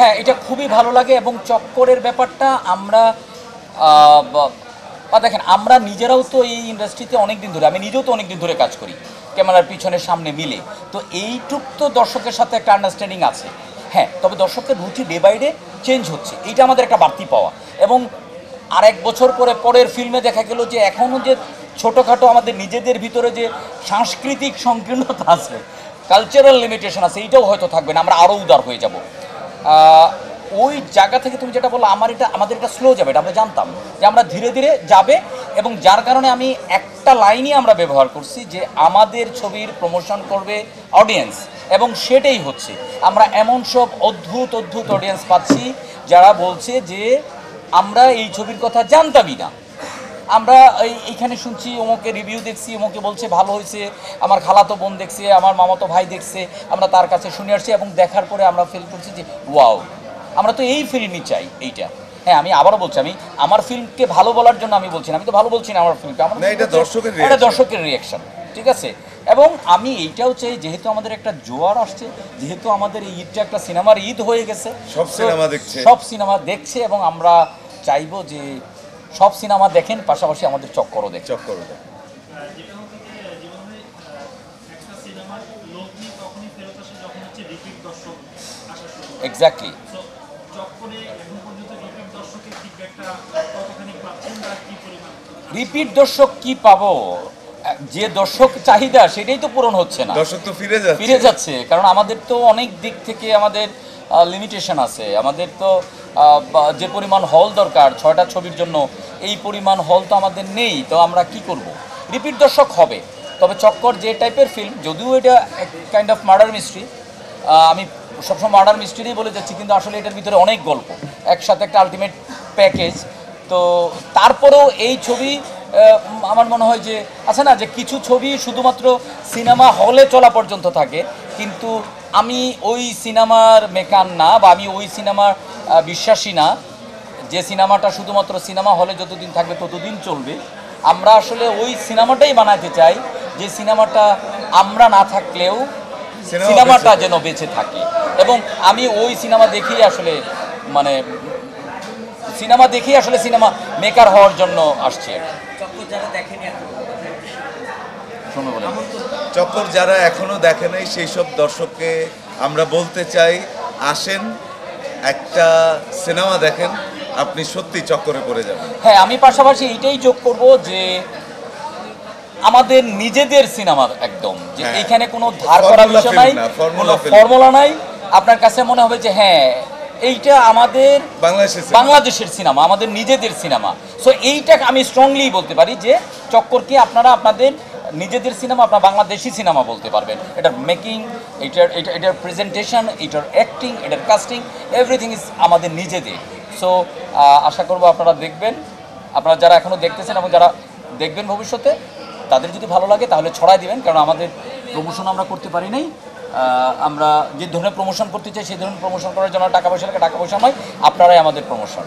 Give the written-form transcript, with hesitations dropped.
হ্যাঁ, এটা খুবই ভালো লাগে এবং চক্করের ব্যাপারটা আমরা দেখেন আমরা নিজেরাও তো এই ইন্ডাস্ট্রিতে অনেক দিন ধরে, আমি নিজেও তো অনেক দিন ধরে কাজ করি ক্যামেরার পিছনে সামনে মিলে, তো এইটুক তো দর্শকের সাথে একটা আন্ডারস্ট্যান্ডিং আছে। হ্যাঁ, তবে দর্শকের রুচি ডে বাই ডে চেঞ্জ হচ্ছে, এইটা আমাদের একটা বাড়তি পাওয়া। এবং আর এক বছর পরে পরের ফিল্মে দেখা গেল যে এখনও যে ছোটোখাটো আমাদের নিজেদের ভিতরে যে সাংস্কৃতিক সংকীর্ণতা আছে, কালচারাল লিমিটেশন আছে, এইটাও হয়তো থাকবে না, আমরা আরও উদার হয়ে যাব। ওই জায়গা থেকে তুমি যেটা বললো, আমাদের এটা স্লো যাবে, এটা আমরা জানতাম যে আমরা ধীরে ধীরে যাবে। এবং যার কারণে আমি একটা লাইনই আমরা ব্যবহার করছি যে আমাদের ছবির প্রমোশন করবে অডিয়েন্স, এবং সেটাই হচ্ছে। আমরা এমন সব অদ্ভুত অদ্ভুত অডিয়েন্স পাচ্ছি যারা বলছে যে আমরা এই ছবির কথা জানতামই না, আমরা এইখানে শুনছি, অমুকে রিভিউ দেখছি, অমুকে বলছে ভালো হয়েছে, আমার খালাতো বোন দেখছে, আমার মামাতো ভাই দেখছে, আমরা তার কাছে শুনে আসছি এবং দেখার পরে আমরা ফিল করছি যে ওয়াও, আমরা তো এই ফিল্মই চাই এইটা। হ্যাঁ, আমি আবারও বলছি, আমি আমার ফিল্মকে ভালো বলার জন্য আমি বলছি না, আমি তো ভালো বলছি না আমার ফিল্মকে, আমার এটা দর্শকের রিয়াকশন, ঠিক আছে। এবং আমি এইটাও চাই, যেহেতু আমাদের একটা জোয়ার আসছে, যেহেতু আমাদের এই ঈদটা একটা সিনেমার ঈদ হয়ে গেছে, সব সিনেমা দেখছে, এবং আমরা চাইবো যে সব সিনেমা দেখেন, পাশাপাশি আমাদের চক্করও দেখেন। এক্স্যাক্টলি। রিপিট দর্শক কি পাবো, যে দর্শক চাহিদা সেটাই তো পূরণ হচ্ছে না, দর্শক তো ফিরে যাচ্ছে। কারণ আমাদের তো অনেক দিক থেকে আমাদের লিমিটেশন আছে, আমাদের তো যে পরিমাণ হল দরকার 6টা ছবির জন্য, এই পরিমাণ হল তো আমাদের নেই, তো আমরা কি করব। রিপিট দর্শক হবে। তবে চক্কর যে টাইপের ফিল্ম, যদিও এটা কাইন্ড অফ মার্ডার মিস্ট্রি, আমি সবসময় মার্ডার মিস্ট্রিই বলে যাচ্ছি, কিন্তু আসলে এটার ভিতরে অনেক গল্প, একসাথে একটা আলটিমেট প্যাকেজ। তো তারপরেও এই ছবি আমার মনে হয় যে আছে না, যে কিছু ছবি শুধুমাত্র সিনেমা হলে চলা পর্যন্ত থাকে, কিন্তু আমি ওই সিনেমার মেকান না, বা আমি ওই সিনেমার বিশ্বাসী না যে সিনেমাটা শুধুমাত্র সিনেমা হলে যতদিন থাকবে ততদিন চলবে। আমরা আসলে ওই সিনেমাটাই বানাতে চাই যে সিনেমাটা আমরা না থাকলেও সিনেমাটা যেন বেঁচে থাকে। এবং আমি ওই সিনেমা দেখেই আসলে সিনেমা মেকার হওয়ার জন্য আসছি। চক্কর যারা এখনো দেখে নাই সেই সব দর্শককে আমরা বলতে চাই, আসেন একটা সিনেমা দেখেন, আপনি সত্যি চক্করে পড়ে যাবেন। হ্যাঁ, আমি পাশাপাশি এইটাই যোগ করব যে আমাদের নিজেদের সিনেমা, একদম যে এইখানে কোনো ধার করা বিষয় নাই, কোনো ফর্মুলা নাই। আপনার কাছে মনে হবে যে হ্যাঁ, এইটা আমাদের বাংলাদেশের সিনেমা, আমাদের নিজেদের সিনেমা। সো এইটা আমি স্ট্রংলি বলতে পারি যে চক্করকে আপনারা আপনাদের নিজেদের সিনেমা, আপনার বাংলাদেশি সিনেমা বলতে পারবেন। এটার মেকিং, এটার প্রেজেন্টেশন, এটার অ্যাক্টিং, এটার কাস্টিং, এভরিথিং ইজ আমাদের নিজেদের। সো আশা করব আপনারা দেখবেন, আপনারা যারা এখনও দেখতেছেন এবং যারা দেখবেন ভবিষ্যতে, তাদের যদি ভালো লাগে তাহলে ছড়াই দিবেন। কারণ আমাদের প্রমোশন আমরা করতে পারি নাই, আমরা যে ধরনের প্রমোশন করতে চাই সেই ধরনের প্রমোশন করার জন্য টাকা পয়সা লাগে, টাকা পয়সা নয়, আপনারাই আমাদের প্রমোশন।